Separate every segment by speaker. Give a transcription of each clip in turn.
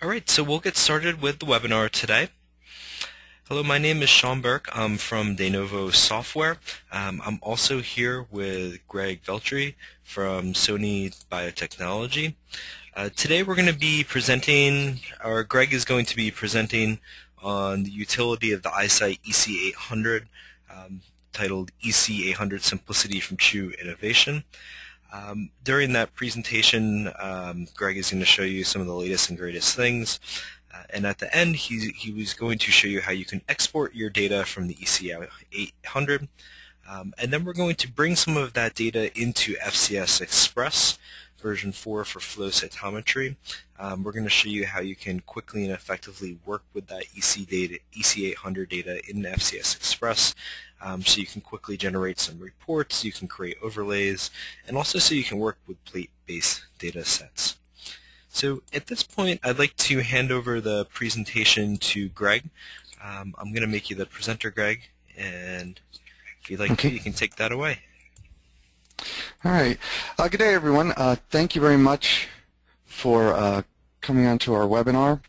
Speaker 1: All right, so we'll get started with the webinar today. Hello, my name is Sean Burke. I'm from Denovo Software. I'm also here with Greg Veltri from Sony Biotechnology. Today we're going to be presenting, or Greg is going to be presenting on the utility of the i-Cyt EC800, titled EC800 Simplicity from True Innovation. During that presentation, Greg is going to show you some of the latest and greatest things. And at the end, he was going to show you how you can export your data from the EC800. And then we're going to bring some of that data into FCS Express version 4 for Flow Cytometry. We're going to show you how you can quickly and effectively work with that EC800 data in FCS Express. So you can quickly generate some reports, you can create overlays, and also so you can work with plate-based data sets. So at this point, I'd like to hand over the presentation to Greg. I'm going to make you the presenter, Greg, and if you'd like to, you can take that away.
Speaker 2: All right. Good day, everyone. Thank you very much for coming on to our webinar.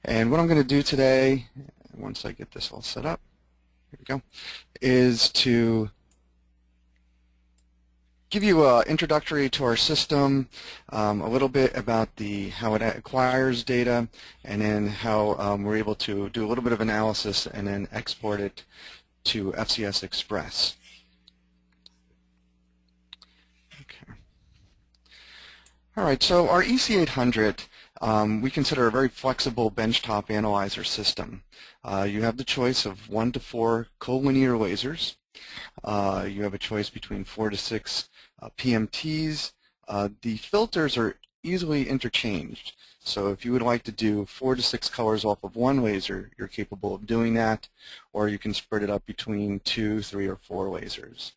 Speaker 2: And what I'm going to do today, once I get this all set up, here we go, is to give you an introductory to our system, a little bit about how it acquires data, and then how we're able to do a little bit of analysis and then export it to FCS Express. Okay. All right, so our EC800 we consider a very flexible benchtop analyzer system. You have the choice of 1 to 4 collinear lasers. You have a choice between 4 to 6 PMTs. The filters are easily interchanged. So if you would like to do 4 to 6 colors off of one laser, you're capable of doing that, or you can spread it up between 2, 3, or 4 lasers.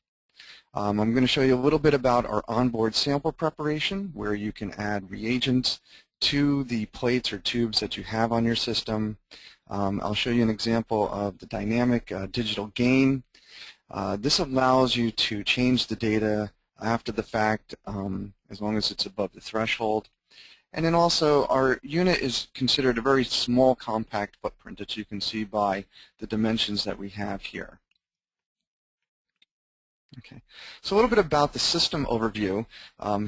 Speaker 2: I'm going to show you a little bit about our onboard sample preparation, where you can add reagents to the plates or tubes that you have on your system. I'll show you an example of the dynamic digital gain. This allows you to change the data after the fact, as long as it's above the threshold. And then also, our unit is considered a very small, compact footprint, as you can see by the dimensions that we have here. Okay, so a little bit about the system overview.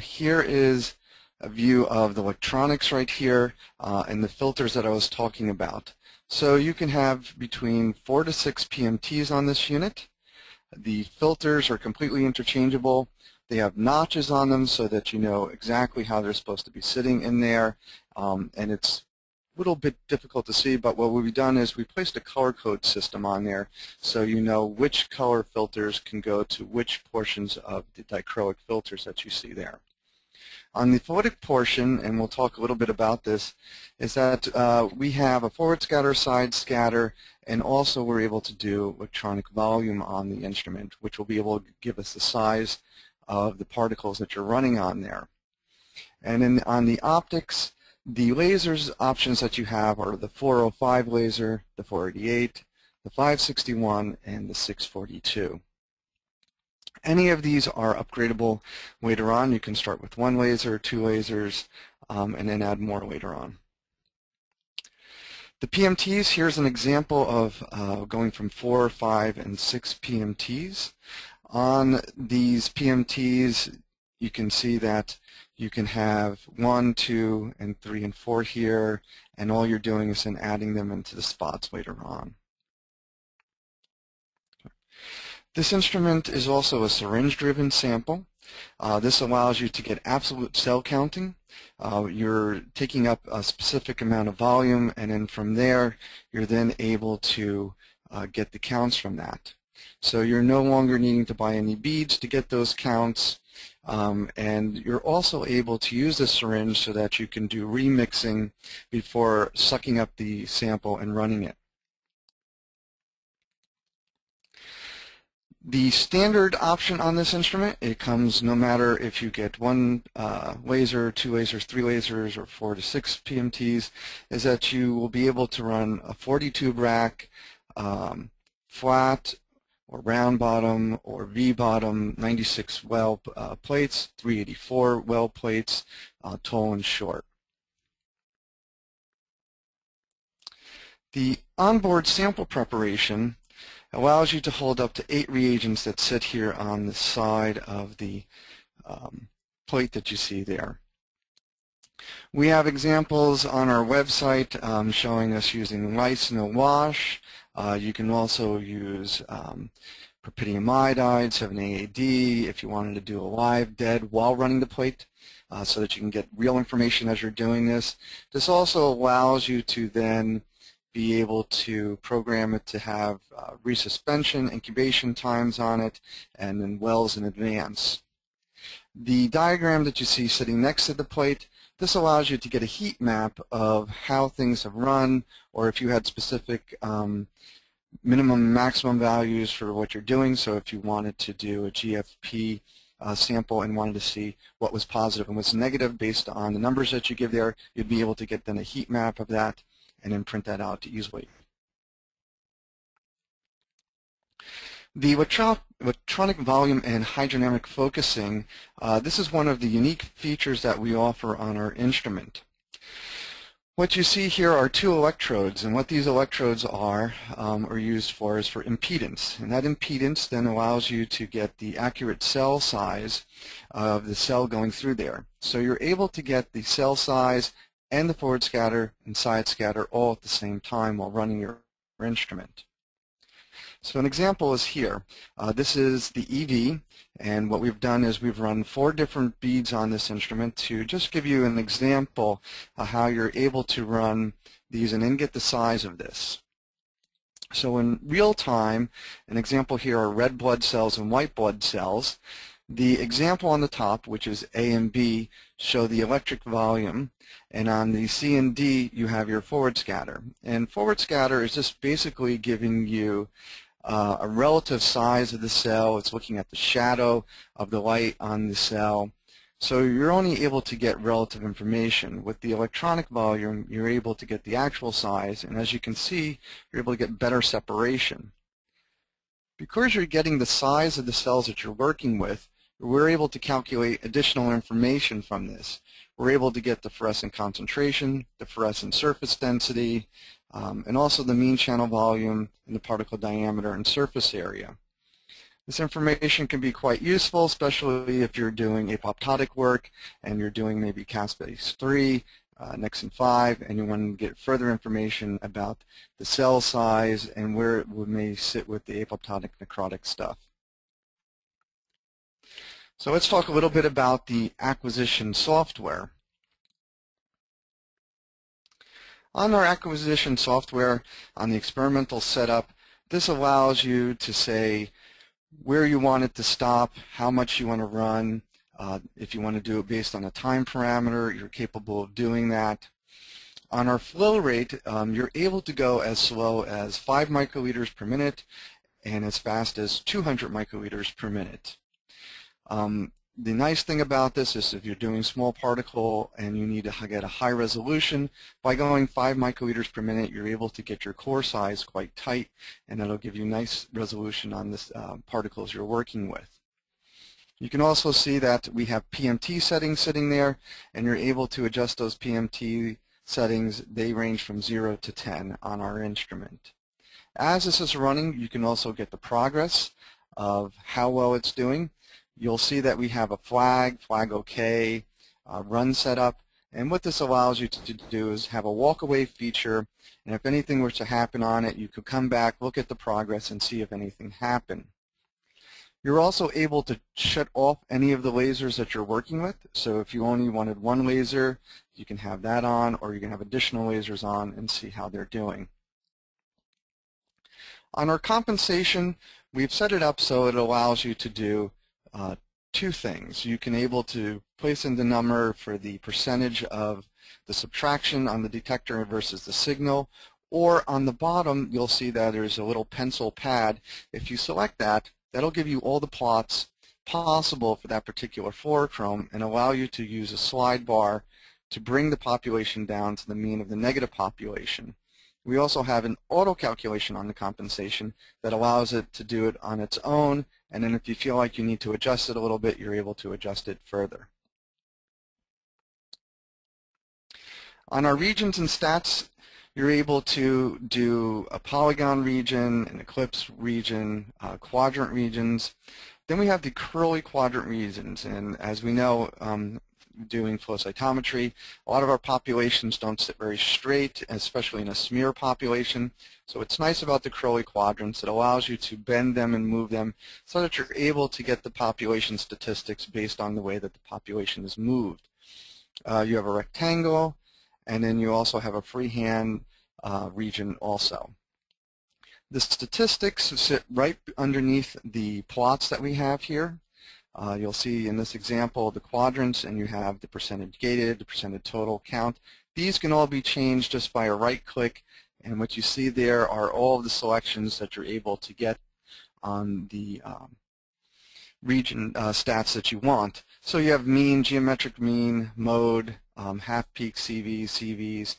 Speaker 2: Here is a view of the electronics right here and the filters that I was talking about. So you can have between 4 to 6 PMTs on this unit. The filters are completely interchangeable. They have notches on them so that you know exactly how they're supposed to be sitting in there. And it's a little bit difficult to see, but what we've done is we placed a color code system on there so you know which color filters can go to which portions of the dichroic filters that you see there. On the photic portion, and we'll talk a little bit about this, is that we have a forward scatter, side scatter, and also we're able to do electronic volume on the instrument, which will be able to give us the size of the particles that you're running on there. And then on the optics, the lasers options that you have are the 405 laser, the 488, the 561, and the 642. Any of these are upgradable later on. You can start with 1 laser, 2 lasers, and then add more later on. The PMTs, here's an example of going from 4, 5, and 6 PMTs. On these PMTs, you can see that you can have 1, 2, and 3, and 4 here, and all you're doing is then adding them into the spots later on. This instrument is also a syringe-driven sample. This allows you to get absolute cell counting. You're taking up a specific amount of volume, and then from there, you're then able to get the counts from that. So you're no longer needing to buy any beads to get those counts, and you're also able to use the syringe so that you can do remixing before sucking up the sample and running it. The standard option on this instrument, it comes no matter if you get 1 laser, 2 lasers, 3 lasers, or 4 to 6 PMTs, is that you will be able to run a 40-tube rack, flat or round bottom or V bottom, 96 well plates, 384 well plates, tall and short. The onboard sample preparation allows you to hold up to 8 reagents that sit here on the side of the plate that you see there. We have examples on our website showing us using rice in a wash. You can also use propitium iodide, 7-AAD, if you wanted to do a live dead while running the plate so that you can get real information as you're doing this. This also allows you to then be able to program it to have resuspension, incubation times on it, and then wells in advance. The diagram that you see sitting next to the plate, this allows you to get a heat map of how things have run, or if you had specific minimum and maximum values for what you're doing. So if you wanted to do a GFP sample and wanted to see what was positive and what's negative based on the numbers that you give there, you'd be able to get then a heat map of that and then print that out easily. The electronic volume and hydrodynamic focusing, this is one of the unique features that we offer on our instrument. What you see here are 2 electrodes, and what these electrodes are used for is for impedance. And that impedance then allows you to get the accurate cell size of the cell going through there. So you're able to get the cell size and the forward scatter and side scatter all at the same time while running your instrument. So an example is here. This is the EV, and what we've done is we've run 4 different beads on this instrument to just give you an example of how you're able to run these and then get the size of this. So in real time, an example here are red blood cells and white blood cells. The example on the top, which is A and B, show the electric volume, and on the C and D you have your forward scatter. And forward scatter is just basically giving you a relative size of the cell. It's looking at the shadow of the light on the cell. So you're only able to get relative information. With the electronic volume, you're able to get the actual size, and as you can see, you're able to get better separation. Because you're getting the size of the cells that you're working with, we're able to calculate additional information from this. We're able to get the fluorescent concentration, the fluorescent surface density, and also the mean channel volume and the particle diameter and surface area. This information can be quite useful, especially if you're doing apoptotic work and you're doing maybe caspase 3, Nexin 5, and you want to get further information about the cell size and where it may sit with the apoptotic necrotic stuff. So let's talk a little bit about the acquisition software. On our acquisition software, on the experimental setup, this allows you to say where you want it to stop, how much you want to run. If you want to do it based on a time parameter, you're capable of doing that. On our flow rate, you're able to go as slow as 5 microliters per minute and as fast as 200 microliters per minute. The nice thing about this is if you're doing small particle and you need to get a high resolution, by going 5 microliters per minute, you're able to get your core size quite tight, and that'll give you nice resolution on the particles you're working with. You can also see that we have PMT settings sitting there, and you're able to adjust those PMT settings. They range from 0 to 10 on our instrument. As this is running, you can also get the progress of how well it's doing. You'll see that we have a flag OK, run setup, and what this allows you to do is have a walk-away feature, and if anything were to happen on it, you could come back, look at the progress, and see if anything happened. You're also able to shut off any of the lasers that you're working with, so if you only wanted one laser, you can have that on, or you can have additional lasers on and see how they're doing. On our compensation, we've set it up so it allows you to do 2 things. You can able to place in the number for the percentage of the subtraction on the detector versus the signal, or on the bottom you'll see that there's a little pencil pad. If you select that, that'll give you all the plots possible for that particular fluorochrome and allow you to use a slide bar to bring the population down to the mean of the negative population. We also have an auto calculation on the compensation that allows it to do it on its own, and then if you feel like you need to adjust it a little bit, you're able to adjust it further. On our regions and stats, You're able to do a polygon region, an ellipse region, quadrant regions. Then we have the curly quadrant regions, and as we know, doing flow cytometry, a lot of our populations don't sit very straight, especially in a smear population. So what's nice about the curly quadrants, it allows you to bend them and move them so that you're able to get the population statistics based on the way that the population is moved. You have a rectangle, and then you also have a freehand region also. The statistics sit right underneath the plots that we have here. You'll see in this example the quadrants, and you have the percentage gated, the percentage total count. These can all be changed just by a right click, and what you see there are all of the selections that you're able to get on the region stats that you want. So you have mean, geometric mean, mode, half peak CVs, CVs,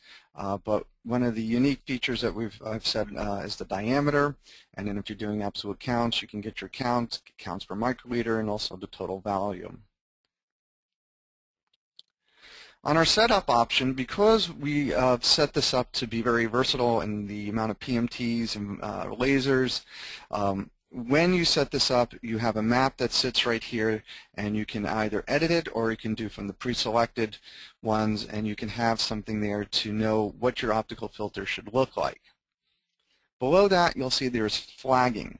Speaker 2: but one of the unique features that I've said is the diameter, and then if you're doing absolute counts, you can get your counts per microliter, and also the total value. On our setup option, because we set this up to be very versatile in the amount of PMTs and lasers, when you set this up, you have a map that sits right here, and you can either edit it or you can do from the pre-selected ones, and you can have something there to know what your optical filter should look like. Below that, you'll see there's flagging.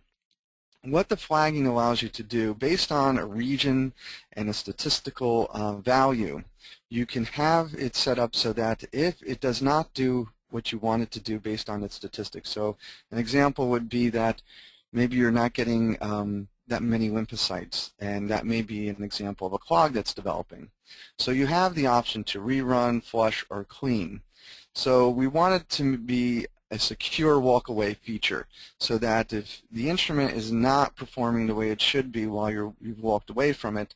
Speaker 2: What the flagging allows you to do, based on a region and a statistical value, you can have it set up so that if it does not do what you want it to do based on its statistics. So an example would be that maybe you're not getting that many lymphocytes, and that may be an example of a clog that's developing. So you have the option to rerun, flush, or clean. So we want it to be a secure walk-away feature, so that if the instrument is not performing the way it should be while you've walked away from it,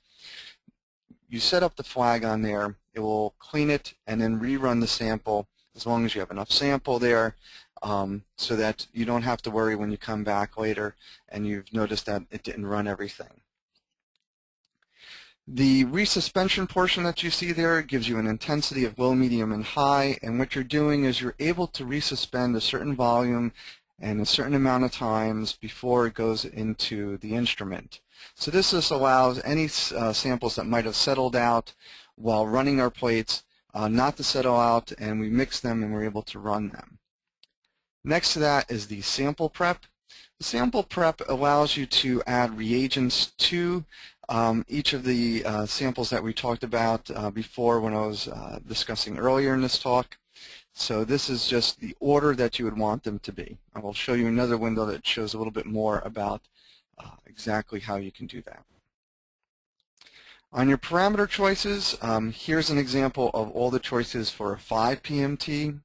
Speaker 2: you set up the flag on there, it will clean it and then rerun the sample as long as you have enough sample there, so that you don't have to worry when you come back later and you've noticed that it didn't run everything. The resuspension portion that you see there gives you an intensity of low, medium, and high, and what you're doing is you're able to resuspend a certain volume and a certain amount of times before it goes into the instrument. So this just allows any samples that might have settled out while running our plates not to settle out, and we mix them and we're able to run them. Next to that is the sample prep. The sample prep allows you to add reagents to each of the samples that we talked about before when I was discussing earlier in this talk. So this is just the order that you would want them to be. I will show you another window that shows a little bit more about exactly how you can do that. On your parameter choices, here's an example of all the choices for a 5 PMT.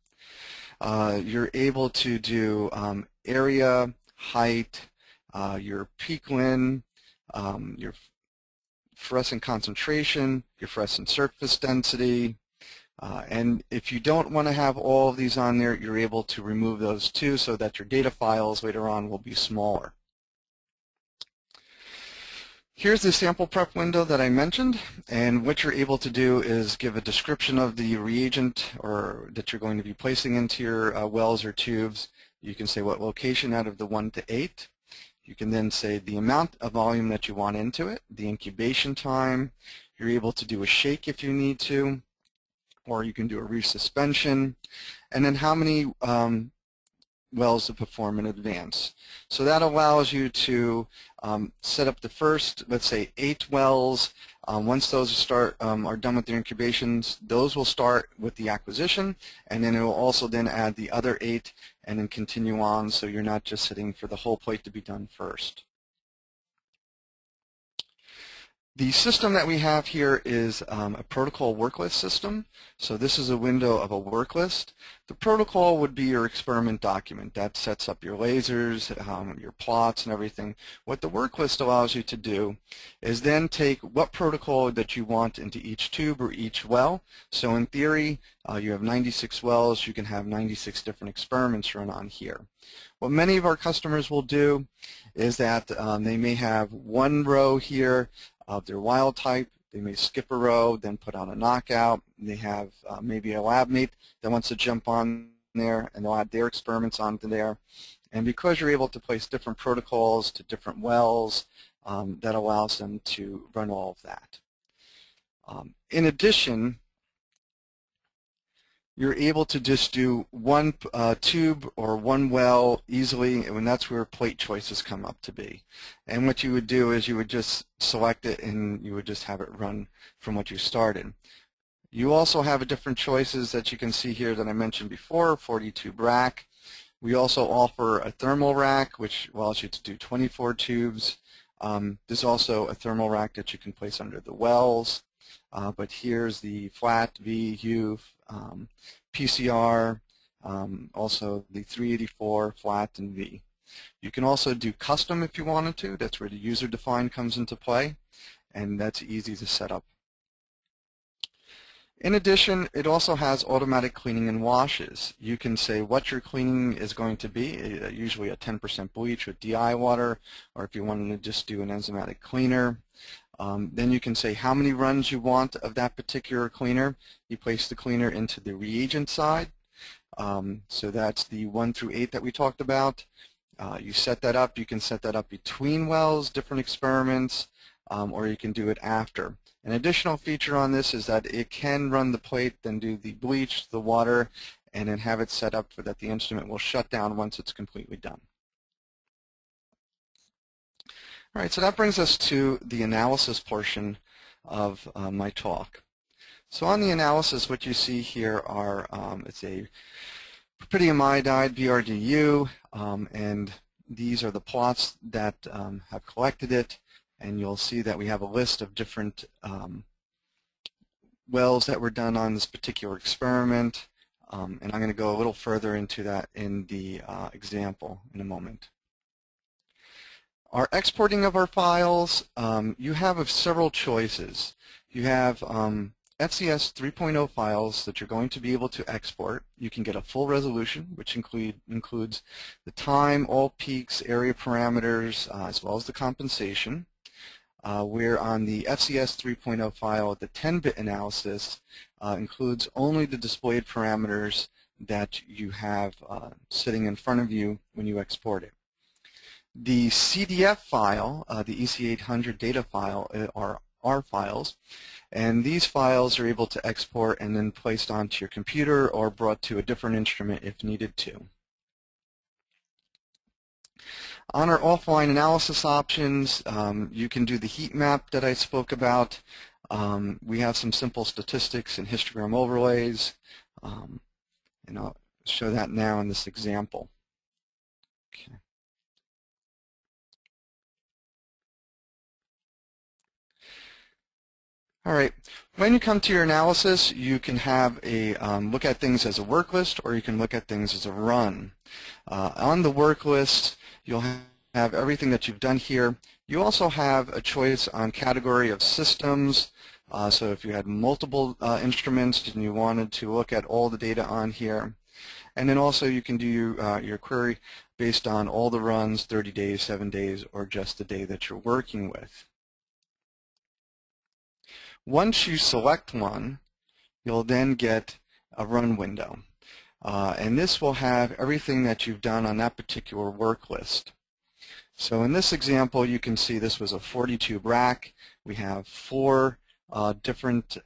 Speaker 2: You're able to do area, height, your peak lin, your fluorescent concentration, your fluorescent surface density, and if you don't want to have all of these on there, you're able to remove those too, so that your data files later on will be smaller. Here's the sample prep window that I mentioned, and what you're able to do is give a description of the reagent or that you're going to be placing into your wells or tubes. You can say what location out of the 1 to 8. You can then say the amount of volume that you want into it, the incubation time. You're able to do a shake if you need to, or you can do a resuspension, and then how many wells to perform in advance. So that allows you to set up the first, let's say, 8 wells. Once those are done with their incubations, those will start with the acquisition, and then it will also then add the other 8 and then continue on, so you're not just sitting for the whole plate to be done first. The system that we have here is a protocol worklist system. So this is a window of a worklist. The protocol would be your experiment document. That sets up your lasers, your plots, and everything. What the worklist allows you to do is then take what protocol that you want into each tube or each well. So in theory, you have 96 wells. You can have 96 different experiments run on here. What many of our customers will do is that they may have one row here of their wild type. They may skip a row, then put on a knockout. They have maybe a lab mate that wants to jump on there, and they'll add their experiments onto there. And because you're able to place different protocols to different wells, that allows them to run all of that. In addition, you're able to just do one tube or one well easily, and that's where plate choices come up to be. And what you would do is you would just select it and you would just have it run from what you started. You also have different choices that you can see here that I mentioned before, 40-tube rack. We also offer a thermal rack, which allows you to do 24 tubes. There's also a thermal rack that you can place under the wells. But here's the flat, V, U, PCR, also the 384, flat, and V. You can also do custom if you wanted to. That's where the user defined comes into play, and that's easy to set up. In addition, it also has automatic cleaning and washes. You can say what your cleaning is going to be, usually a 10% bleach with DI water, or if you wanted to just do an enzymatic cleaner. Then you can say how many runs you want of that particular cleaner. You place the cleaner into the reagent side. So that's the 1 through 8 that we talked about. You set that up. You can set that up between wells, different experiments, or you can do it after. An additional feature on this is that it can run the plate, then do the bleach, the water, and then have it set up so that the instrument will shut down once it's completely done. All right, so that brings us to the analysis portion of my talk. So on the analysis, what you see here are, it's a propydium iodide BRDU, and these are the plots that have collected it, and you'll see that we have a list of different wells that were done on this particular experiment, and I'm going to go a little further into that in the example in a moment. Our exporting of our files, you have several choices. You have FCS 3.0 files that you're going to be able to export. You can get a full resolution, which includes the time, all peaks, area parameters, as well as the compensation. Where on the FCS 3.0 file, the 10-bit analysis includes only the displayed parameters that you have sitting in front of you when you export it. The CDF file, the EC800 data file, are R files, and these files are able to export and then placed onto your computer or brought to a different instrument if needed to. On our offline analysis options, you can do the heat map that I spoke about. We have some simple statistics and histogram overlays, and I'll show that now in this example. Okay. All right, when you come to your analysis, you can have a look at things as a work list, or you can look at things as a run. On the work list, you'll have everything that you've done here. You also have a choice on category of systems. So if you had multiple instruments and you wanted to look at all the data on here. And then also you can do your query based on all the runs, 30 days, 7 days, or just the day that you're working with. Once you select one, you'll then get a run window. And this will have everything that you've done on that particular work list. So in this example, you can see this was a 40-tube rack. We have 4 different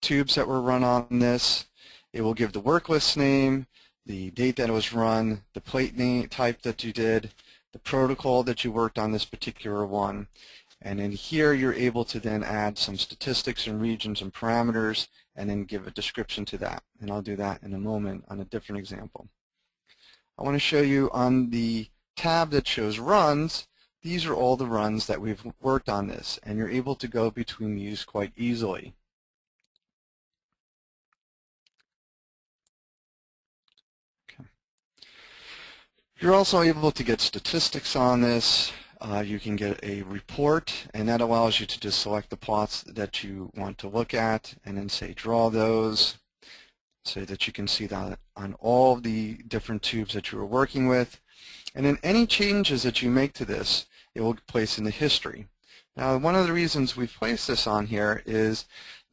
Speaker 2: tubes that were run on this. It will give the work list name, the date that it was run, the plate name type that you did, the protocol that you worked on this particular one. And in here, you're able to then add some statistics and regions and parameters and then give a description to that. And I'll do that in a moment on a different example. I want to show you on the tab that shows runs, these are all the runs that we've worked on this, and you're able to go between these quite easily. Okay. You're also able to get statistics on this. You can get a report, and that allows you to just select the plots that you want to look at and then say draw those so that you can see that on all the different tubes that you were working with. And then any changes that you make to this, it will place in the history. Now, one of the reasons we've placed this on here is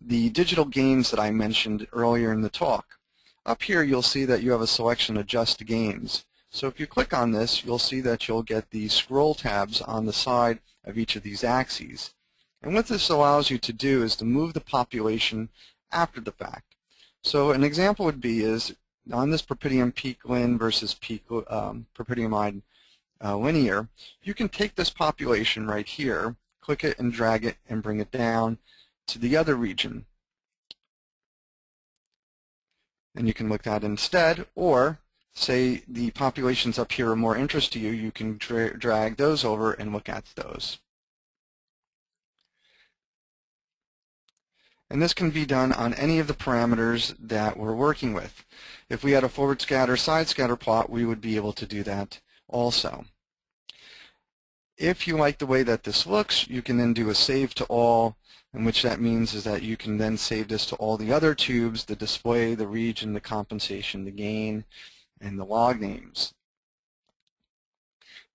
Speaker 2: the digital gains that I mentioned earlier in the talk. Up here you'll see that you have a selection Adjust Gains. So if you click on this, you'll see that you'll get the scroll tabs on the side of each of these axes. And what this allows you to do is to move the population after the fact. So an example would be is on this Perpetium peak lin versus peak Perpetium linear, you can take this population right here, click it and drag it and bring it down to the other region. And you can look at that instead, or say the populations up here are more interest to you, you can drag those over and look at those. And this can be done on any of the parameters that we're working with. If we had a forward scatter, side scatter plot, we would be able to do that also. If you like the way that this looks, you can then do a save to all, and which that means is that you can then save this to all the other tubes, the display, the region, the compensation, the gain, and the log names.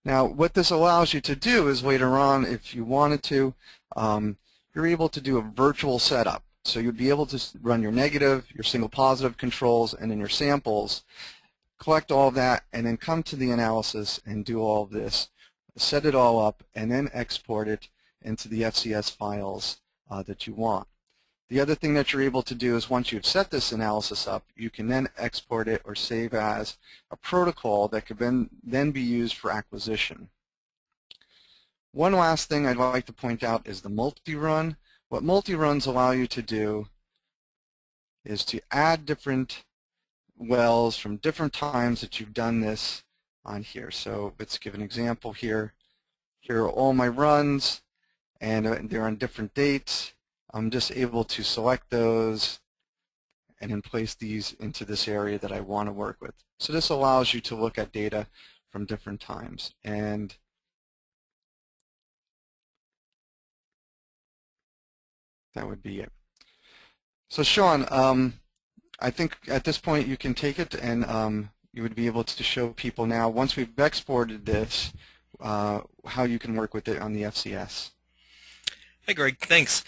Speaker 2: Now, what this allows you to do is later on, if you wanted to, you're able to do a virtual setup. So you'd be able to run your negative, your single positive controls, and then your samples, collect all of that, and then come to the analysis and do all of this, set it all up, and then export it into the FCS files that you want. The other thing that you're able to do is once you've set this analysis up, you can then export it or save as a protocol that could then be used for acquisition. One last thing I'd like to point out is the multi-run. What multi-runs allow you to do is to add different wells from different times that you've done this on here. So let's give an example here. Here are all my runs, and they're on different dates. I'm just able to select those and then place these into this area that I want to work with. So this allows you to look at data from different times. And that would be it. So Sean, I think at this point you can take it and you would be able to show people now, once we've exported this, how you can work with it on the FCS.
Speaker 1: Hi Greg, thanks.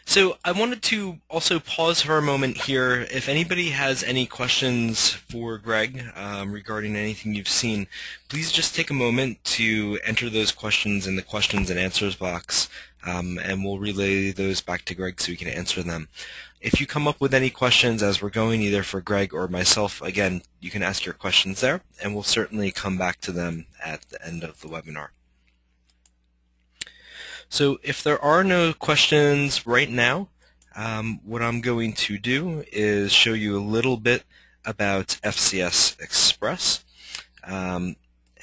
Speaker 1: So I wanted to also pause for a moment here. If anybody has any questions for Greg regarding anything you've seen, please just take a moment to enter those questions in the questions and answers box, and we'll relay those back to Greg so we can answer them. If you come up with any questions as we're going, either for Greg or myself, again, you can ask your questions there, and we'll certainly come back to them at the end of the webinar. So if there are no questions right now, what I'm going to do is show you a little bit about FCS Express. And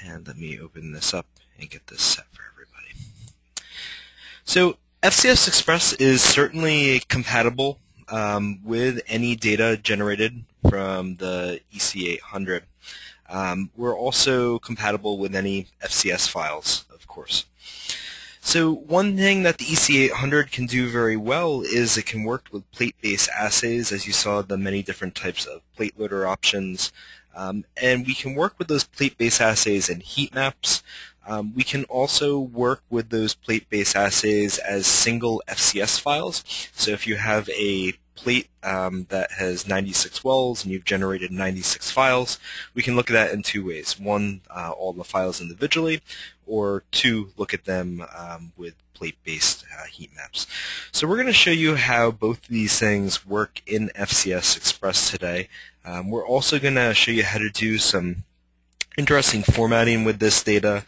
Speaker 1: let me open this up and get this set for everybody. So FCS Express is certainly compatible with any data generated from the EC800. We're also compatible with any FCS files, of course. So one thing that the EC800 can do very well is it can work with plate-based assays, as you saw the many different types of plate loader options. And we can work with those plate-based assays in heat maps. We can also work with those plate-based assays as single FCS files. So if you have a plate that has 96 wells and you've generated 96 files, we can look at that in two ways. One, all the files individually, or two, look at them with plate-based heat maps. So we're going to show you how both of these things work in FCS Express today. We're also going to show you how to do some interesting formatting with this data,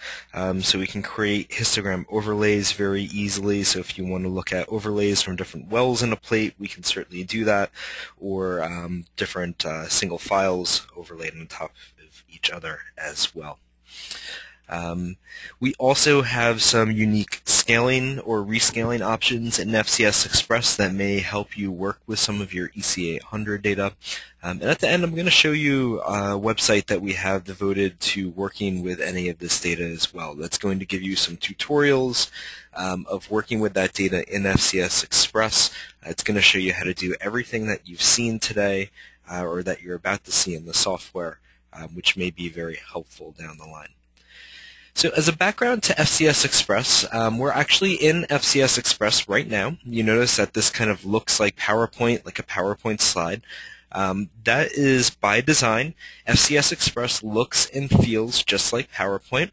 Speaker 1: so we can create histogram overlays very easily. So if you want to look at overlays from different wells in a plate, we can certainly do that, or different single files overlaid on top of each other as well. We also have some unique scaling or rescaling options in FCS Express that may help you work with some of your EC800 data. And at the end, I'm going to show you a website that we have devoted to working with any of this data as well. That's going to give you some tutorials of working with that data in FCS Express. It's going to show you how to do everything that you've seen today or that you're about to see in the software, which may be very helpful down the line. So as a background to FCS Express, we're actually in FCS Express right now. You notice that this kind of looks like PowerPoint, like a PowerPoint slide. That is by design. FCS Express looks and feels just like PowerPoint.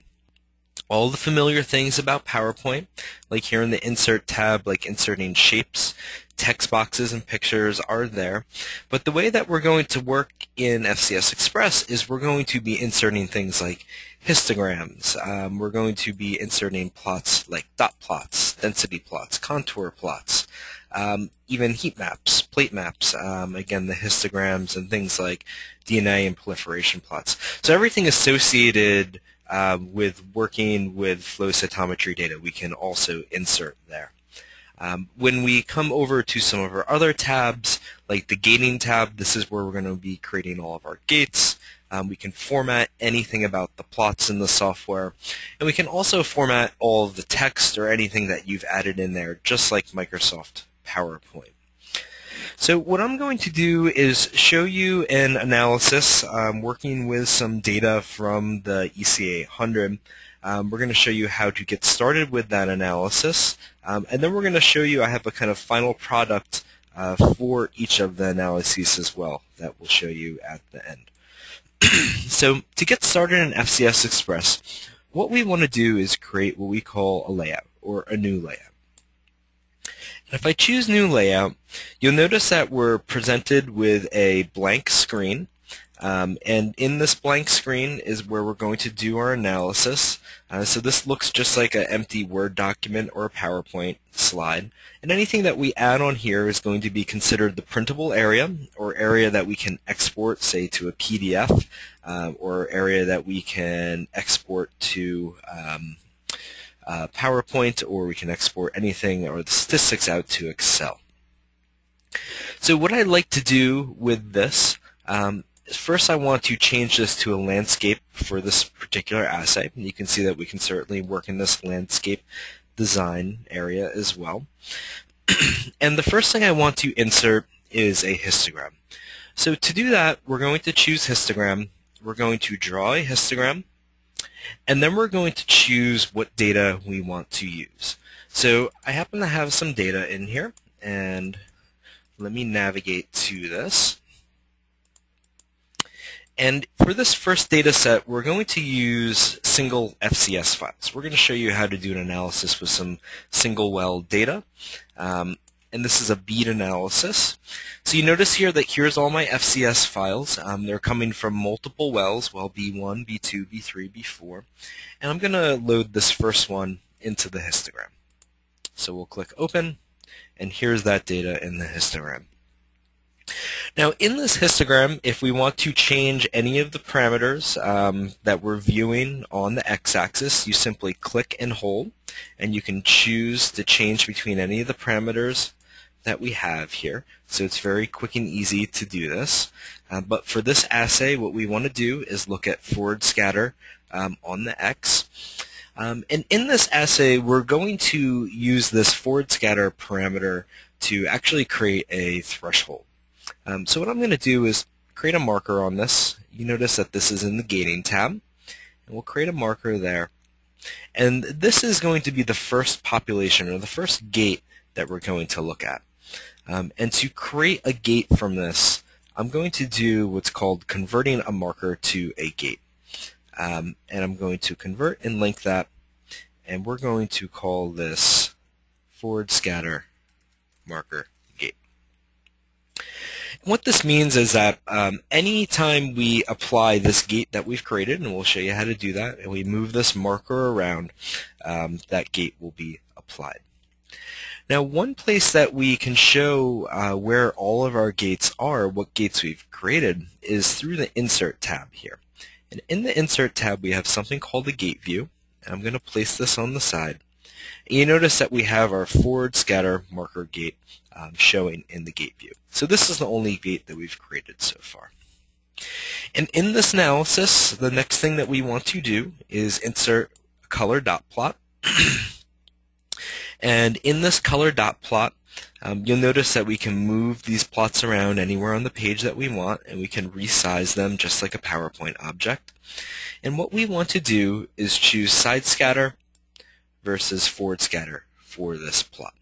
Speaker 1: All the familiar things about PowerPoint, like here in the Insert tab, like inserting shapes, text boxes, and pictures are there. But the way that we're going to work in FCS Express is we're going to be inserting things like histograms. We're going to be inserting plots like dot plots, density plots, contour plots, even heat maps, plate maps, again the histograms and things like DNA and proliferation plots. So everything associated with working with flow cytometry data we can also insert there. When we come over to some of our other tabs, like the gating tab, this is where we're going to be creating all of our gates. We can format anything about the plots in the software, and we can also format all of the text or anything that you've added in there, just like Microsoft PowerPoint. So what I'm going to do is show you an analysis working with some data from the EC800. We're going to show you how to get started with that analysis, and then we're going to show you I have a kind of final product for each of the analyses as well that we'll show you at the end. So to get started in FCS Express, what we want to do is create what we call a layout or a new layout. And if I choose new layout, you'll notice that we're presented with a blank screen. And in this blank screen is where we're going to do our analysis. So this looks just like an empty Word document or a PowerPoint slide. And anything that we add on here is going to be considered the printable area, or area that we can export, say, to a PDF, or area that we can export to PowerPoint, or we can export anything or the statistics out to Excel. So what I'd like to do with this, first I want to change this to a landscape for this particular assay. And you can see that we can certainly work in this landscape design area as well. And the first thing I want to insert is a histogram. So to do that, we're going to choose histogram. We're going to draw a histogram. And then we're going to choose what data we want to use. So I happen to have some data in here, and let me navigate to this. And for this first data set, we're going to use single FCS files. We're going to show you how to do an analysis with some single well data. And this is a bead analysis. So you notice here that here's all my FCS files. They're coming from multiple wells, well B1, B2, B3, B4. And I'm going to load this first one into the histogram. So we'll click Open, and here's that data in the histogram. Now in this histogram, if we want to change any of the parameters that we're viewing on the x-axis, you simply click and hold, and you can choose to change between any of the parameters that we have here. So it's very quick and easy to do this. But for this assay, what we want to do is look at forward scatter on the x. And in this assay, we're going to use this forward scatter parameter to actually create a threshold. So what I'm going to do is create a marker on this. You notice that this is in the gating tab, and we'll create a marker there. And this is going to be the first population, or the first gate, that we're going to look at. And to create a gate from this, I'm going to do what's called converting a marker to a gate. And I'm going to convert and link that, and we're going to call this forward scatter marker gate. What this means is that anytime we apply this gate that we've created, and we'll show you how to do that, and we move this marker around, that gate will be applied. Now one place that we can show where all of our gates are, what gates we've created, is through the Insert tab here. And in the Insert tab we have something called the Gate View, and I'm going to place this on the side. And you notice that we have our forward scatter marker gate showing in the Gate View. So this is the only gate that we've created so far. And in this analysis, the next thing that we want to do is insert a color dot plot. And in this color dot plot, you'll notice that we can move these plots around anywhere on the page that we want, and we can resize them just like a PowerPoint object. And what we want to do is choose side scatter versus forward scatter for this plot.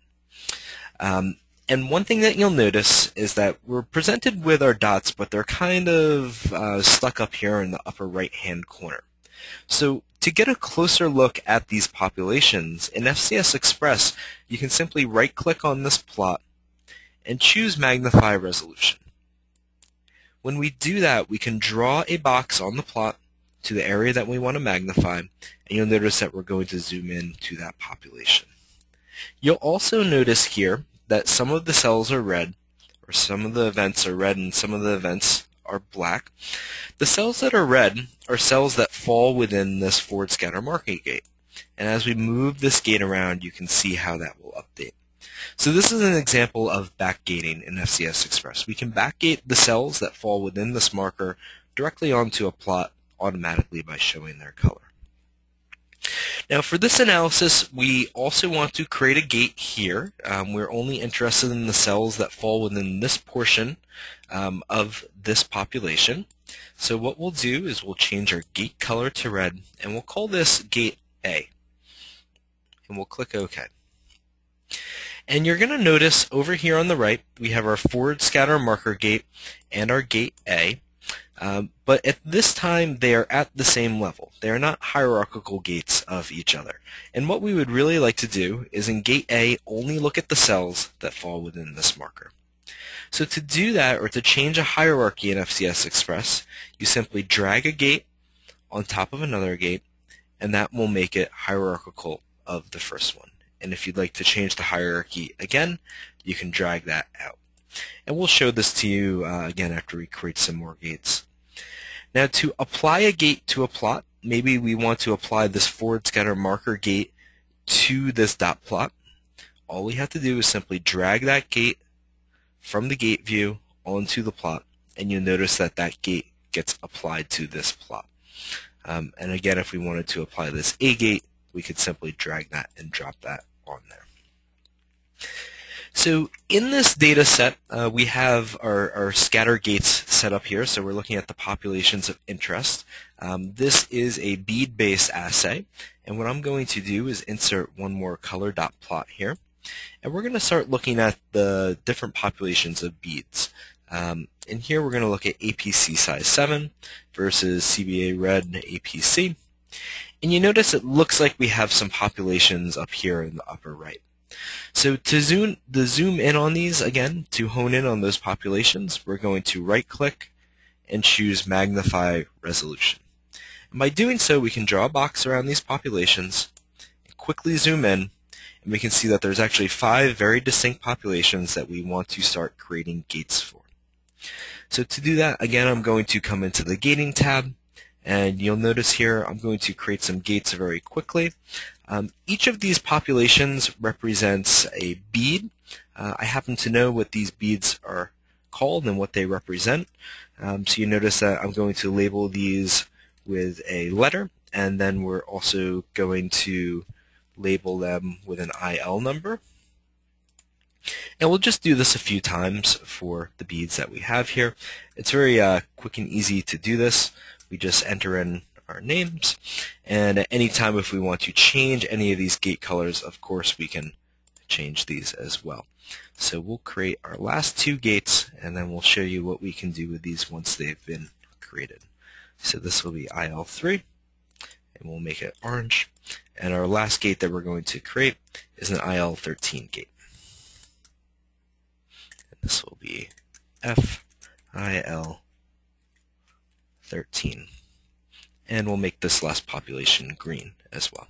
Speaker 1: And one thing that you'll notice is that we're presented with our dots, but they're kind of stuck up here in the upper right-hand corner. So to get a closer look at these populations, in FCS Express, you can simply right-click on this plot and choose Magnify Resolution. When we do that, we can draw a box on the plot to the area that we want to magnify, and you'll notice that we're going to zoom in to that population. You'll also notice here that some of the cells are red, or some of the events are red and some of the events are black. The cells that are red are cells that fall within this forward scatter marking gate. And as we move this gate around, you can see how that will update. So this is an example of backgating in FCS Express. We can backgate the cells that fall within this marker directly onto a plot automatically by showing their color. Now for this analysis, we also want to create a gate here. We're only interested in the cells that fall within this portion of this population. So what we'll do is we'll change our gate color to red, and we'll call this gate A. And we'll click OK. And you're going to notice over here on the right, we have our forward scatter marker gate and our gate A. But at this time, they are at the same level. They are not hierarchical gates of each other. And what we would really like to do is in gate A, only look at the cells that fall within this marker. So to do that, or to change a hierarchy in FCS Express, you simply drag a gate on top of another gate, and that will make it hierarchical of the first one. And if you'd like to change the hierarchy again, you can drag that out. And we'll show this to you again after we create some more gates. Now to apply a gate to a plot, maybe we want to apply this forward scatter marker gate to this dot plot. All we have to do is simply drag that gate from the gate view onto the plot, and you'll notice that that gate gets applied to this plot. And again, if we wanted to apply this A gate, we could simply drag that and drop that on there. So in this data set, we have our scatter gates set up here. So we're looking at the populations of interest. This is a bead-based assay. And what I'm going to do is insert one more color dot plot here. And we're going to start looking at the different populations of beads. In here, we're going to look at APC size 7 versus CBA red APC. And you notice it looks like we have some populations up here in the upper right. So to zoom in on these, again, to hone in on those populations, we're going to right-click and choose Magnify Resolution. And by doing so, we can draw a box around these populations, and quickly zoom in, and we can see that there's actually 5 very distinct populations that we want to start creating gates for. So to do that, again, I'm going to come into the Gating tab, and you'll notice here I'm going to create some gates very quickly. Each of these populations represents a bead. I happen to know what these beads are called and what they represent. So you notice that I'm going to label these with a letter, and then we're also going to label them with an IL number. And we'll just do this a few times for the beads that we have here. It's very quick and easy to do this. We just enter in our names, and at any time if we want to change any of these gate colors, of course we can change these as well. So we'll create our last 2 gates, and then we'll show you what we can do with these once they've been created. So this will be IL3, and we'll make it orange. And our last gate that we're going to create is an IL13 gate. And this will be FIL13. And we'll make this last population green as well.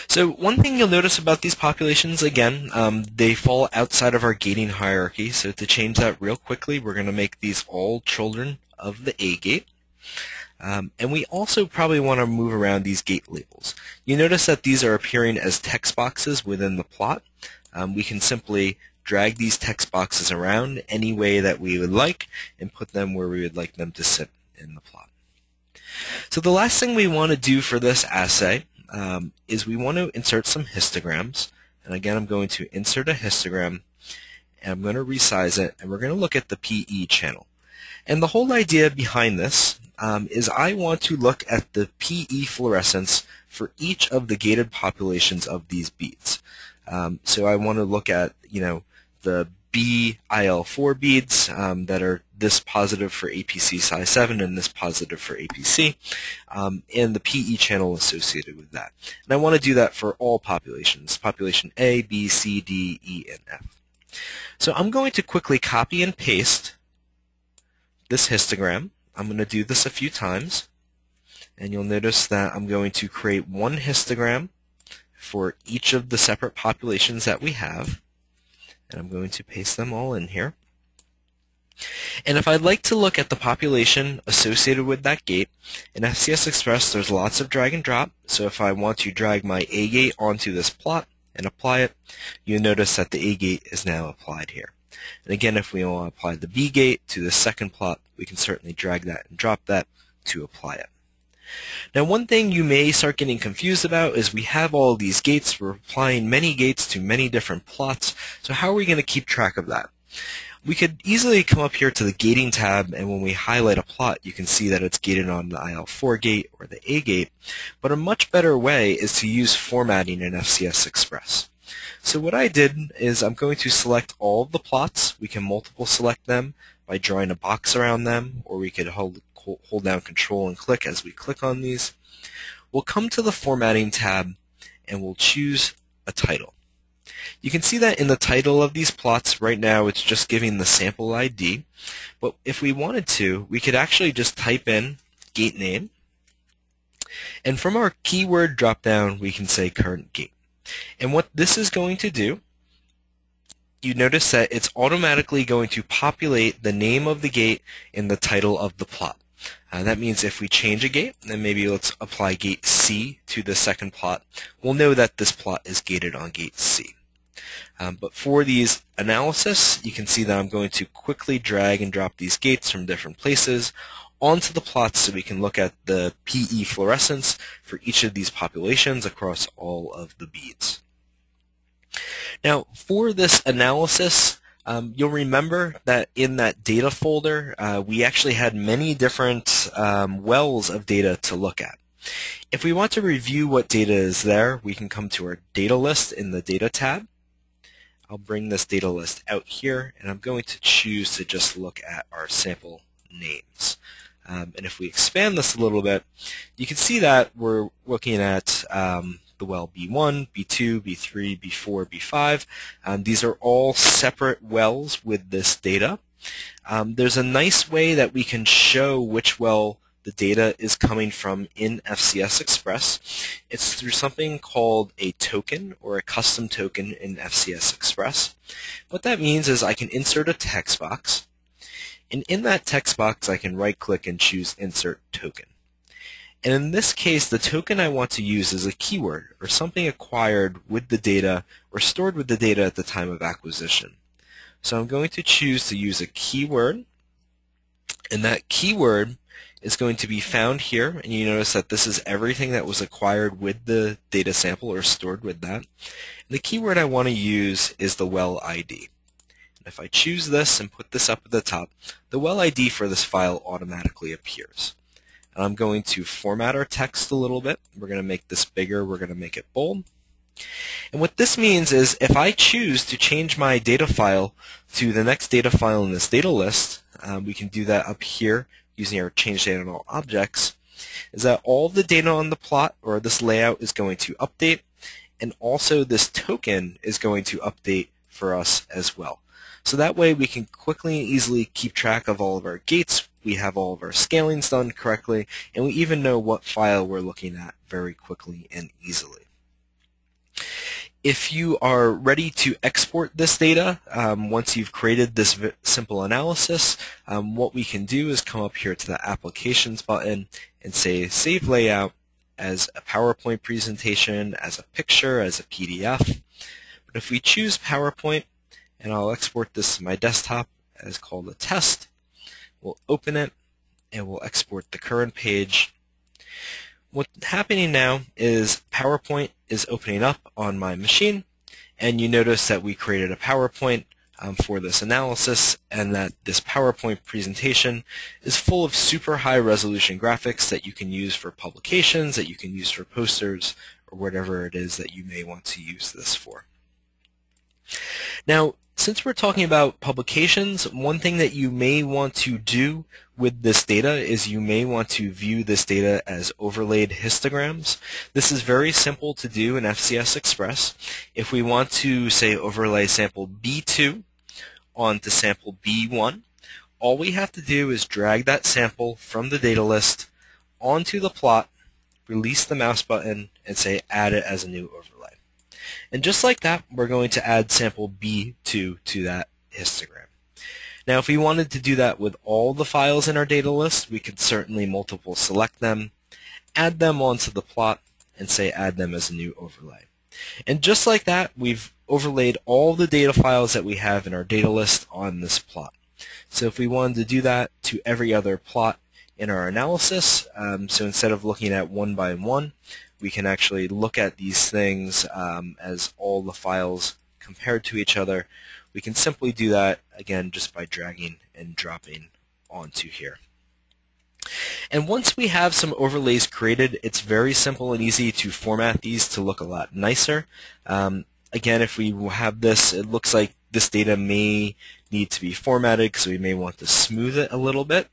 Speaker 1: So one thing you'll notice about these populations, again, they fall outside of our gating hierarchy. So to change that real quickly, we're going to make these all children of the A gate. And we also probably want to move around these gate labels. You notice that these are appearing as text boxes within the plot. We can simply drag these text boxes around any way that we would like and put them where we would like them to sit in the plot. So the last thing we want to do for this assay is we want to insert some histograms. And again, I'm going to insert a histogram, and I'm going to resize it, and we're going to look at the PE channel. And the whole idea behind this is I want to look at the PE fluorescence for each of the gated populations of these beads. So I want to look at, the BIL4 beads that are this positive for APC size 7 and this positive for APC, and the PE channel associated with that. And I want to do that for all populations, population A, B, C, D, E, and F. So I'm going to quickly copy and paste this histogram. I'm going to do this a few times, and you'll notice that I'm going to create one histogram for each of the separate populations that we have, and I'm going to paste them all in here. And if I'd like to look at the population associated with that gate, in FCS Express there's lots of drag and drop, so if I want to drag my A gate onto this plot and apply it, you'll notice that the A gate is now applied here. And again, if we want to apply the B gate to the second plot, we can certainly drag that and drop that to apply it. Now, one thing you may start getting confused about is we have all these gates. We're applying many gates to many different plots. So how are we going to keep track of that? We could easily come up here to the gating tab, and when we highlight a plot, you can see that it's gated on the IL4 gate or the A gate. But a much better way is to use formatting in FCS Express. So what I did is I'm going to select all of the plots. We can multiple select them by drawing a box around them, or we could hold down Control and click as we click on these. We'll come to the Formatting tab and we'll choose a title. You can see that in the title of these plots right now it's just giving the sample ID, but if we wanted to, we could actually just type in gate name, and from our keyword drop-down we can say current gate. And what this is going to do, you notice that it's automatically going to populate the name of the gate in the title of the plot. That means if we change a gate, then maybe let's apply gate C to the second plot, we'll know that this plot is gated on gate C. But for these analysis, you can see that I'm going to quickly drag and drop these gates from different places onto the plots so we can look at the PE fluorescence for each of these populations across all of the beads. Now, for this analysis, you'll remember that in that data folder, we actually had many different wells of data to look at. If we want to review what data is there, we can come to our data list in the Data tab. I'll bring this data list out here, and I'm going to choose to just look at our sample names. And if we expand this a little bit, you can see that we're looking at the well B1, B2, B3, B4, B5. These are all separate wells with this data. There's a nice way that we can show which well the data is coming from in FCS Express. It's through something called a token or a custom token in FCS Express. What that means is I can insert a text box, and in that text box I can right-click and choose Insert Token. And in this case, the token I want to use is a keyword or something acquired with the data or stored with the data at the time of acquisition. So I'm going to choose to use a keyword, and that keyword is going to be found here, and you notice that this is everything that was acquired with the data sample or stored with that. And the keyword I want to use is the well ID. And if I choose this and put this up at the top, the well ID for this file automatically appears. And I'm going to format our text a little bit. We're going to make this bigger. We're going to make it bold. And what this means is if I choose to change my data file to the next data file in this data list, we can do that up here using our change data on all objects, is that all the data on the plot or this layout is going to update, and also this token is going to update for us as well. So that way we can quickly and easily keep track of all of our gates, we have all of our scalings done correctly, and we even know what file we're looking at very quickly and easily. If you are ready to export this data, once you've created this simple analysis, what we can do is come up here to the Applications button and say Save Layout as a PowerPoint presentation, as a picture, as a PDF. But if we choose PowerPoint, and I'll export this to my desktop as called a test, we'll open it, and we'll export the current page. What's happening now is PowerPoint is opening up on my machine, and you notice that we created a PowerPoint for this analysis, and that this PowerPoint presentation is full of super high resolution graphics that you can use for publications, that you can use for posters, or whatever it is that you may want to use this for. Now, since we're talking about publications, one thing that you may want to do with this data is you may want to view this data as overlaid histograms. This is very simple to do in FCS Express. If we want to, say, overlay sample B2 onto sample B1, all we have to do is drag that sample from the data list onto the plot, release the mouse button, and say add it as a new overlay. And just like that, we're going to add sample B2 to that histogram. Now, if we wanted to do that with all the files in our data list, we could certainly multiple select them, add them onto the plot, and say add them as a new overlay. And just like that, we've overlaid all the data files that we have in our data list on this plot. So if we wanted to do that to every other plot in our analysis, so instead of looking at one by one, we can actually look at these things as all the files compared to each other. We can simply do that, again, just by dragging and dropping onto here. And once we have some overlays created, it's very simple and easy to format these to look a lot nicer. Again, if we have this, it looks like this data may need to be formatted because we may want to smooth it a little bit.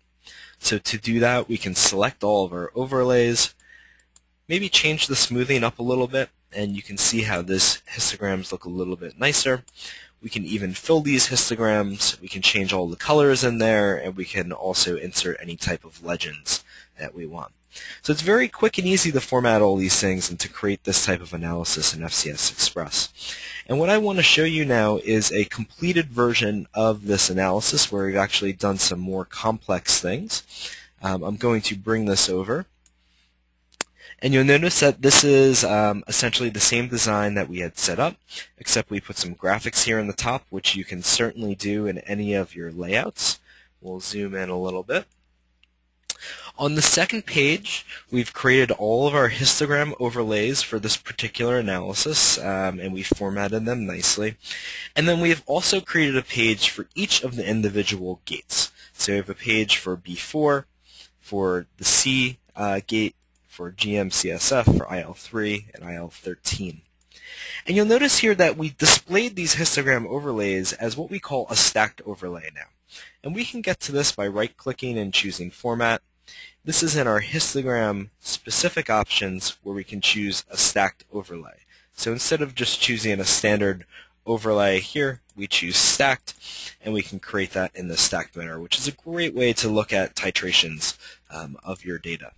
Speaker 1: So to do that, we can select all of our overlays, maybe change the smoothing up a little bit, and you can see how this histograms look a little bit nicer. We can even fill these histograms, we can change all the colors in there, and we can also insert any type of legends that we want. So it's very quick and easy to format all these things and to create this type of analysis in FCS Express. And what I want to show you now is a completed version of this analysis where we've actually done some more complex things. I'm going to bring this over. And you'll notice that this is essentially the same design that we had set up, except we put some graphics here in the top, which you can certainly do in any of your layouts. We'll zoom in a little bit. On the second page, we've created all of our histogram overlays for this particular analysis, and we formatted them nicely. And then we have also created a page for each of the individual gates. So we have a page for B4, for the C gate, for GM-CSF, for IL-3, and IL-13. And you'll notice here that we displayed these histogram overlays as what we call a stacked overlay now. And we can get to this by right-clicking and choosing Format. This is in our histogram specific options where we can choose a stacked overlay. So instead of just choosing a standard overlay here, we choose stacked, and we can create that in the stacked manner, which is a great way to look at titrations of your data.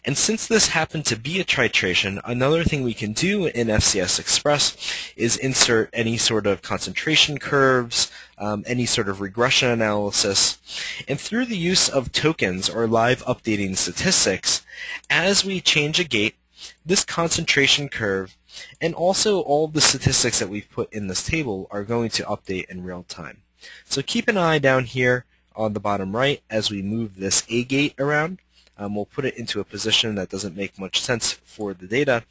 Speaker 1: And since this happened to be a titration, another thing we can do in FCS Express is insert any sort of concentration curves, any sort of regression analysis, and through the use of tokens or live updating statistics, as we change a gate, this concentration curve and also all the statistics that we've put in this table are going to update in real time. So keep an eye down here on the bottom right as we move this A gate around. We'll put it into a position that doesn't make much sense for the data.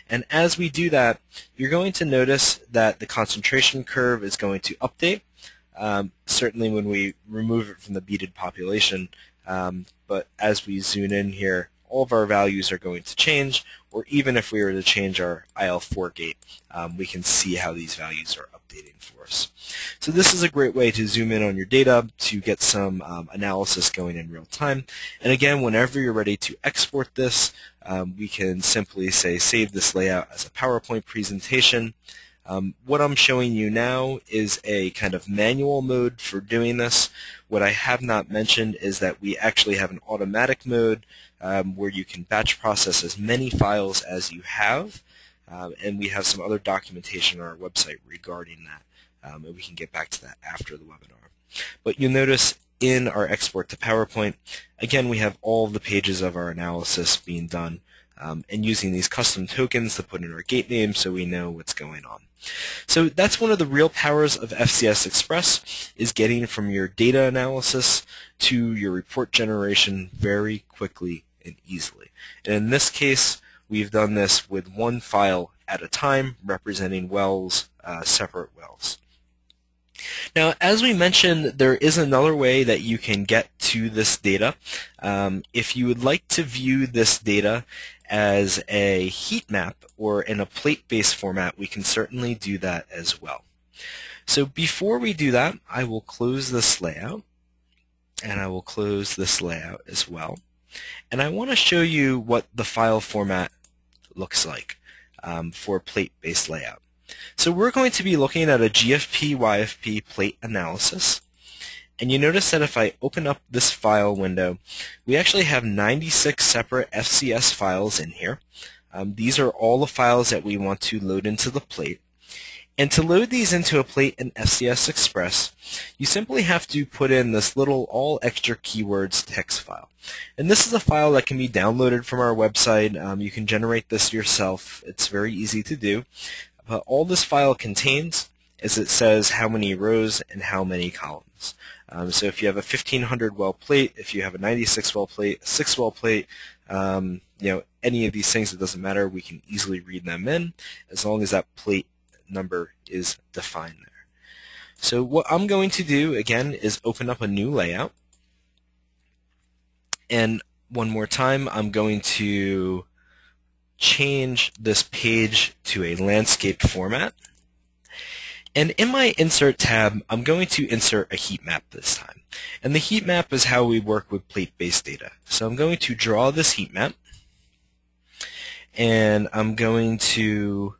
Speaker 1: And as we do that, you're going to notice that the concentration curve is going to update, certainly when we remove it from the beaded population. But as we zoom in here, all of our values are going to change, or even if we were to change our IL-4 gate, we can see how these values are updating for us. So this is a great way to zoom in on your data to get some analysis going in real time. And again, whenever you're ready to export this, we can simply say save this layout as a PowerPoint presentation. What I'm showing you now is a kind of manual mode for doing this. What I have not mentioned is that we actually have an automatic mode where you can batch process as many files as you have, and we have some other documentation on our website regarding that, and we can get back to that after the webinar. But you'll notice in our export to PowerPoint, again, we have all of the pages of our analysis being done, and using these custom tokens to put in our gate name so we know what's going on. So that's one of the real powers of FCS Express, is getting from your data analysis to your report generation very quickly and easily. And in this case, we've done this with one file at a time, representing wells, separate wells. Now, as we mentioned, there is another way that you can get to this data. If you would like to view this data as a heat map or in a plate-based format, we can certainly do that as well. So before we do that, I will close this layout, and I will close this layout as well. And I want to show you what the file format looks like for plate-based layout. So we're going to be looking at a GFP-YFP plate analysis. And you notice that if I open up this file window, we actually have 96 separate FCS files in here. These are all the files that we want to load into the plate. And to load these into a plate in FCS Express, you simply have to put in this little all extra keywords text file. And this is a file that can be downloaded from our website. You can generate this yourself. It's very easy to do. But all this file contains is it says how many rows and how many columns. So if you have a 1500 well plate, if you have a 96 well plate, a 6 well plate, any of these things, it doesn't matter. We can easily read them in as long as that plate number is defined there. So what I'm going to do again is open up a new layout, and one more time I'm going to change this page to a landscape format, and in my insert tab I'm going to insert a heat map this time, and the heat map is how we work with plate-based data. So I'm going to draw this heat map, and I'm going to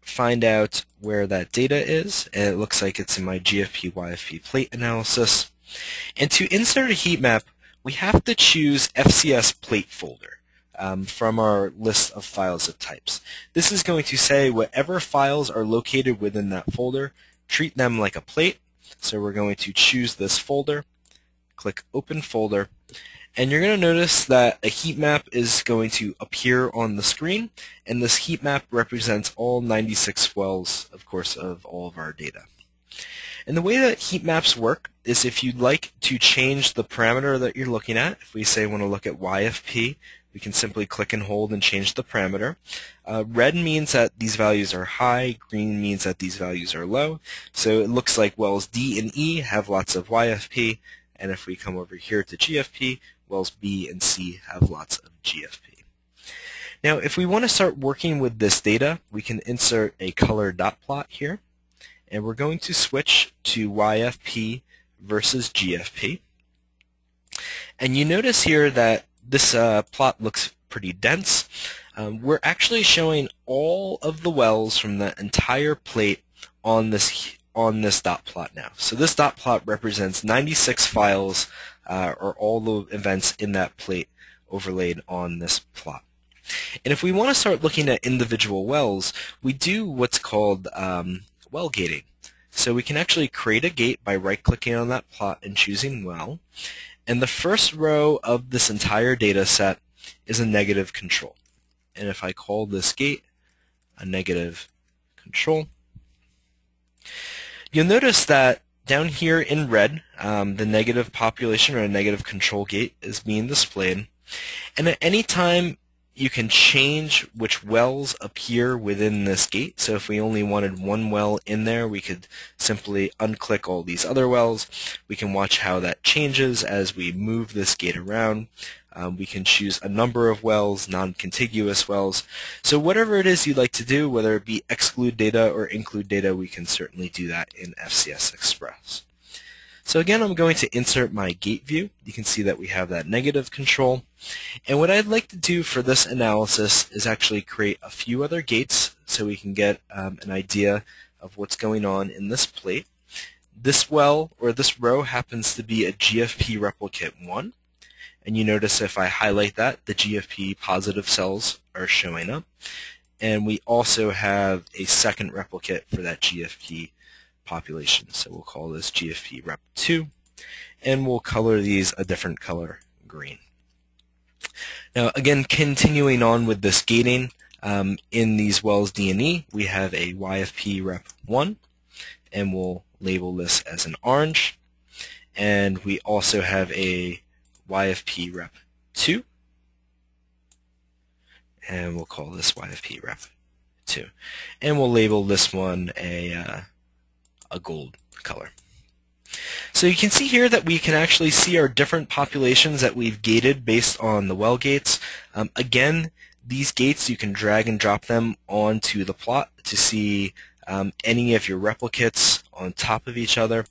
Speaker 1: find out where that data is, and it looks like it's in my GFP-YFP plate analysis. And to insert a heat map, we have to choose FCS plate folder from our list of files of types. This is going to say whatever files are located within that folder, treat them like a plate. So we're going to choose this folder, click Open Folder, and you're going to notice that a heat map is going to appear on the screen, and this heat map represents all 96 wells, of course, of all of our data. And the way that heat maps work is if you'd like to change the parameter that you're looking at, if we say we want to look at YFP, we can simply click and hold and change the parameter. Red means that these values are high, green means that these values are low. So it looks like wells D and E have lots of YFP, and if we come over here to GFP, wells B and C have lots of GFP. Now, if we want to start working with this data, we can insert a color dot plot here, and we're going to switch to YFP versus GFP. And you notice here that this plot looks pretty dense. We're actually showing all of the wells from the entire plate on this dot plot now. So this dot plot represents 96 files or all the events in that plate overlaid on this plot. And if we want to start looking at individual wells, we do what's called well gating. So we can actually create a gate by right-clicking on that plot and choosing well. And the first row of this entire data set is a negative control. And if I call this gate a negative control, you'll notice that down here in red, the negative population or a negative control gate is being displayed. And at any time, you can change which wells appear within this gate. So if we only wanted one well in there, we could simply unclick all these other wells. We can watch how that changes as we move this gate around. We can choose a number of wells, non-contiguous wells. So whatever it is you'd like to do, whether it be exclude data or include data, we can certainly do that in FCS Express. So again, I'm going to insert my gate view. You can see that we have that negative control. And what I'd like to do for this analysis is actually create a few other gates so we can get an idea of what's going on in this plate. This well, or this row, happens to be a GFP replicate 1. And you notice if I highlight that, the GFP positive cells are showing up. And we also have a second replicate for that GFP population. So we'll call this GFP rep 2, and we'll color these a different color, green. Now again, continuing on with this gating, in these wells D and E, we have a YFP rep 1, and we'll label this as an orange. And we also have a YFP rep 2, and we'll call this YFP rep 2. And we'll label this one a gold color. So you can see here that we can actually see our different populations that we've gated based on the well gates. Again, these gates, you can drag and drop them onto the plot to see any of your replicates on top of each other.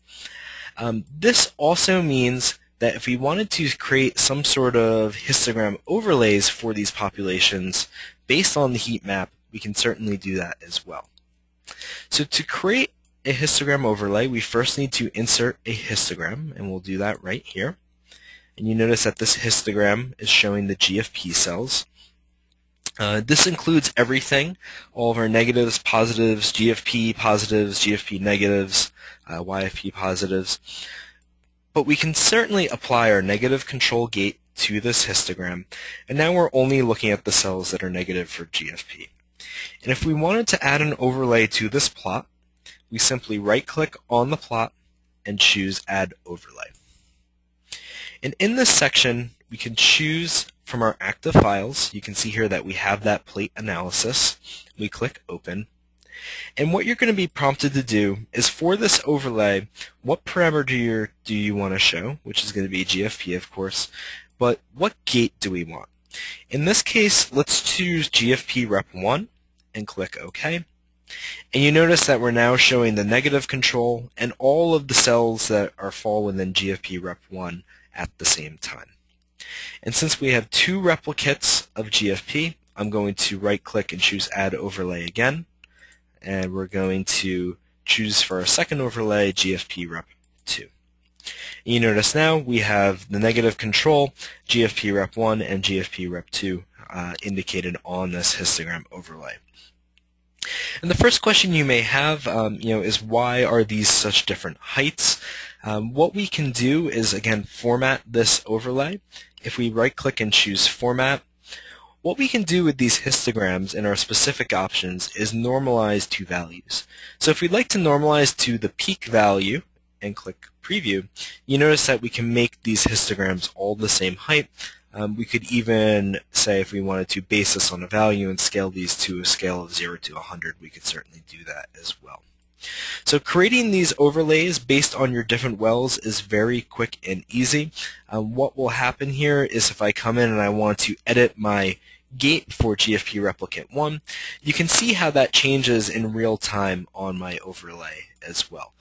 Speaker 1: This also means that if we wanted to create some sort of histogram overlays for these populations based on the heat map, we can certainly do that as well. So to create a histogram overlay, we first need to insert a histogram, and we'll do that right here. And you notice that this histogram is showing the GFP cells. This includes everything, all of our negatives, positives, GFP negatives, YFP positives. But we can certainly apply our negative control gate to this histogram, and now we're only looking at the cells that are negative for GFP. And if we wanted to add an overlay to this plot, we simply right-click on the plot and choose Add Overlay. And in this section, we can choose from our active files. You can see here that we have that plate analysis. We click Open. And what you're going to be prompted to do is, for this overlay, what parameter do you want to show, which is going to be GFP, of course, but what gate do we want? In this case, let's choose GFP Rep 1 and click OK. And you notice that we're now showing the negative control and all of the cells that fall within GFP Rep 1 at the same time. And since we have two replicates of GFP, I'm going to right-click and choose Add Overlay again. And we're going to choose for our second overlay GFP Rep 2. And you notice now we have the negative control, GFP Rep 1 and GFP Rep 2 indicated on this histogram overlay. And the first question you may have is, why are these such different heights? What we can do is, again, format this overlay. If we right-click and choose Format, what we can do with these histograms in our specific options is normalize to values. So if we'd like to normalize to the peak value and click Preview, you notice that we can make these histograms all the same height. We could even say, if we wanted to base this on a value and scale these to a scale of 0 to 100, we could certainly do that as well. So creating these overlays based on your different wells is very quick and easy. What will happen here is, if I come in and I want to edit my gate for GFP replicate 1, you can see how that changes in real time on my overlay as well.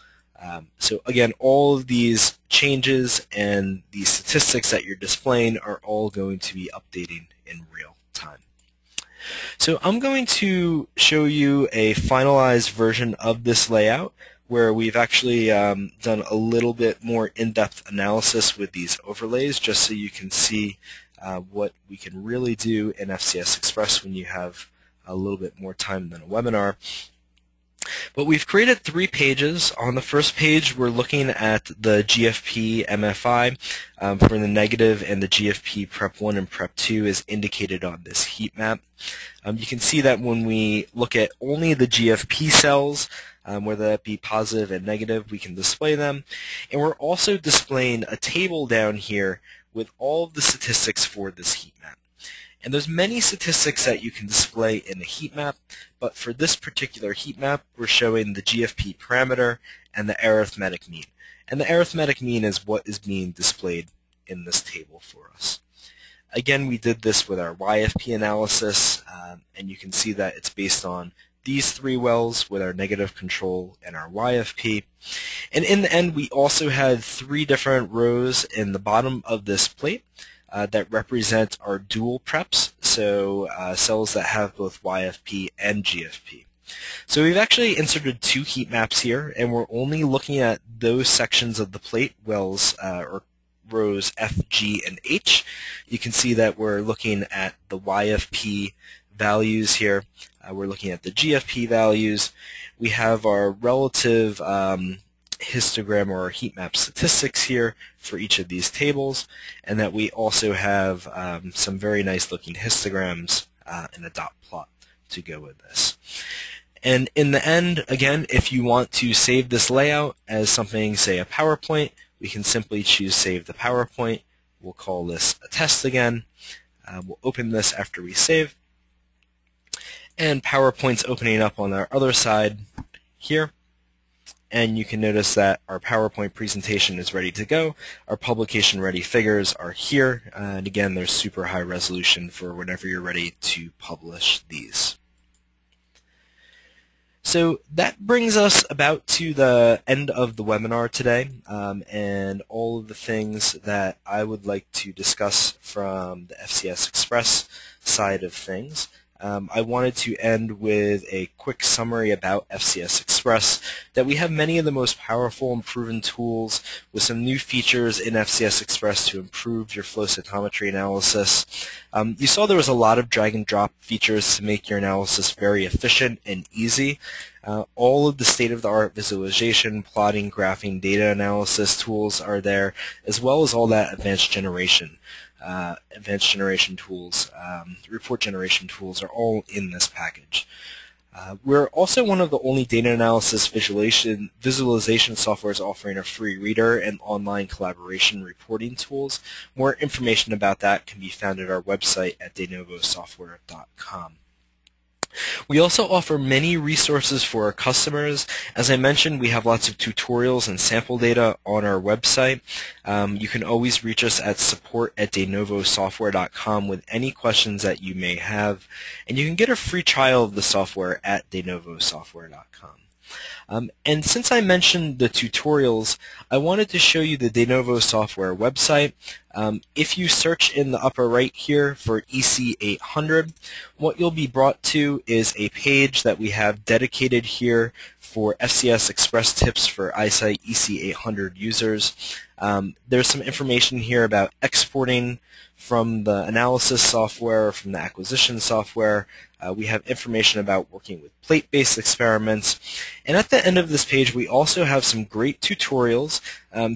Speaker 1: So again, all of these changes and the statistics that you're displaying are all going to be updating in real time. So I'm going to show you a finalized version of this layout where we've actually done a little bit more in-depth analysis with these overlays, just so you can see what we can really do in FCS Express when you have a little bit more time than a webinar. But we've created 3 pages. On the first page, we're looking at the GFP MFI for the negative, and the GFP Prep 1 and Prep 2 is indicated on this heat map. You can see that when we look at only the GFP cells, whether that be positive and negative, we can display them. And we're also displaying a table down here with all of the statistics for this heat map. And there's many statistics that you can display in the heat map, but for this particular heat map, we're showing the GFP parameter and the arithmetic mean. And the arithmetic mean is what is being displayed in this table for us. Again, we did this with our YFP analysis, and you can see that it's based on these 3 wells with our negative control and our YFP. And in the end, we also had 3 different rows in the bottom of this plate that represent our dual preps, so cells that have both YFP and GFP. So we've actually inserted 2 heat maps here, and we're only looking at those sections of the plate, wells or rows F, G, and H. You can see that we're looking at the YFP values here. We're looking at the GFP values. We have our relative histogram or heat map statistics here for each of these tables, and that we also have some very nice looking histograms and a dot plot to go with this. And in the end, again, if you want to save this layout as something, say a PowerPoint, we can simply choose Save the PowerPoint. We'll call this a test again. We'll open this after we save. And PowerPoint's opening up on our other side here. And you can notice that our PowerPoint presentation is ready to go. Our publication-ready figures are here. And again, they're super high resolution for whenever you're ready to publish these. So that brings us about to the end of the webinar today, and all of the things that I would like to discuss from the FCS Express side of things. I wanted to end with a quick summary about FCS Express, that we have many of the most powerful and proven tools with some new features in FCS Express to improve your flow cytometry analysis. You saw there was a lot of drag and drop features to make your analysis very efficient and easy. All of the state-of-the-art visualization, plotting, graphing, data analysis tools are there, as well as all that advanced generation tools, report generation tools are all in this package. We're also one of the only data analysis visualization softwares offering a free reader and online collaboration reporting tools. More information about that can be found at our website at denovosoftware.com. We also offer many resources for our customers. As I mentioned, we have lots of tutorials and sample data on our website. You can always reach us at support@denovosoftware.com with any questions that you may have, and you can get a free trial of the software at denovosoftware.com. And since I mentioned the tutorials, I wanted to show you the Denovo Software website. If you search in the upper right here for EC800, what you'll be brought to is a page that we have dedicated here for FCS Express tips for i-Cyt EC800 users. There's some information here about exporting from the analysis software, from the acquisition software. We have information about working with plate-based experiments. And at the end of this page, we also have some great tutorials.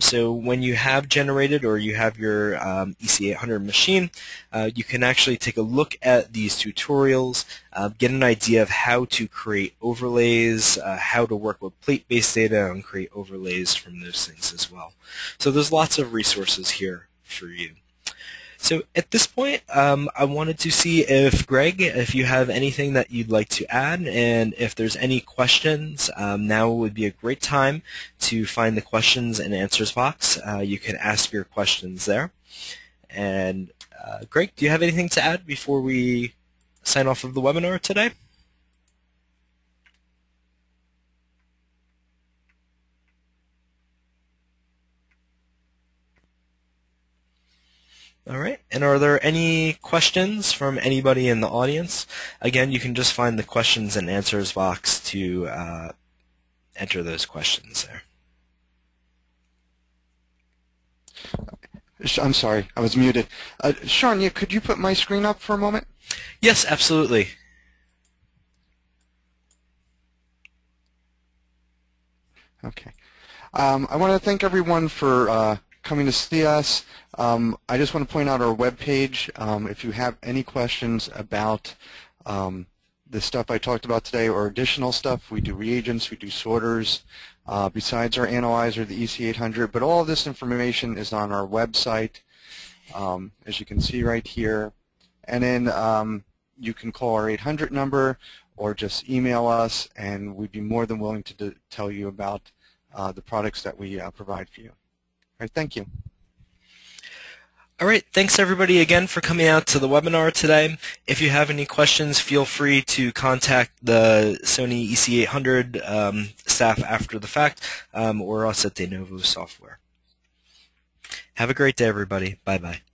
Speaker 1: So when you have generated or you have your EC800 machine, you can actually take a look at these tutorials, get an idea of how to create overlays, how to work with plate-based data, and create overlays from those things as well. So there's lots of resources here for you. So at this point, I wanted to see if, Greg, if you have anything that you'd like to add, and if there's any questions, now would be a great time to find the questions and answers box. You can ask your questions there. And Greg, do you have anything to add before we sign off of the webinar today? All right, and are there any questions from anybody in the audience? Again, you can just find the questions and answers box to enter those questions there.
Speaker 2: I'm sorry, I was muted. Sean, could you put my screen up for a moment?
Speaker 1: Yes, absolutely.
Speaker 2: Okay. I want to thank everyone for coming to see us. I just want to point out our webpage. If you have any questions about the stuff I talked about today or additional stuff, we do reagents, we do sorters, besides our analyzer, the EC800, but all of this information is on our website, as you can see right here. And then you can call our 800 number or just email us, and we'd be more than willing to tell you about the products that we provide for you. All right, thank you.
Speaker 1: All right, thanks everybody again for coming out to the webinar today. If you have any questions, feel free to contact the Sony EC800 staff after the fact, or us at Denovo Software. Have a great day, everybody. Bye-bye.